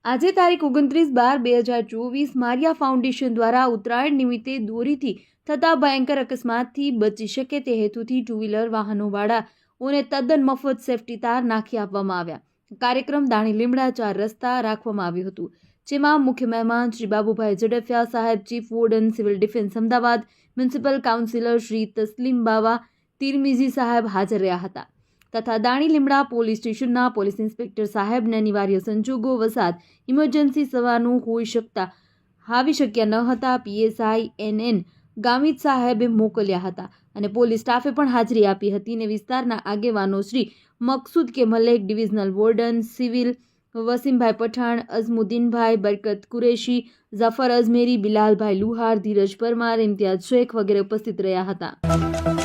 આજે તારીખ 29/12/2024 Maria foundation દ્વારા ઉત્તરાયણ નિમિત્તે દોરીથી થતા ભયંકર અકસ્માતથી બચી શકે તે હેતુથી ટુ વ્હીલર વાહનોવાળાઓને તદ્દન મફત સેફટી તાર નાખી આપવામાં આવ્યા. કાર્યક્રમ દાણી લીમડા 4 રસ્તા રાખવામાં આવ્યું હતું, જેમાં મુખ્ય મહેમાન શ્રી બાબુભાઈ ઝડફિયા સાહેબ, chief warden civil defence Ahmedabad, municipal councillor Shri Taslim Bawa Tirmizi સાહેબ હાજર રહ્યા હતા તથા દાણી લીમડા પોલીસ સ્ટેશનના પોલીસ ઇન્સ્પેક્ટર સાહેબને અનિવાર્ય સંજોગો વસાત ઇમરજન્સી સેવાનું આવી શક્યા ન હતા પીએસઆઈ NN ગામિત સાહેબે મોકલ્યા હતા અને પોલીસ સ્ટાફે પણ હાજરી આપી હતી અને વિસ્તારના આગેવાનો શ્રી મકસૂદ કે Malek, divisional warden civil વસીમભાઈ Pathan, અઝમુદ્દીનભાઈ, બરકત કુરેશી, ઝફર અજમેરી, બિલાલભાઈ લુહાર, ધીરજ પરમાર, ઇમ્તિયાઝ શેખ વગેરે ઉપસ્થિત રહ્યા હતા.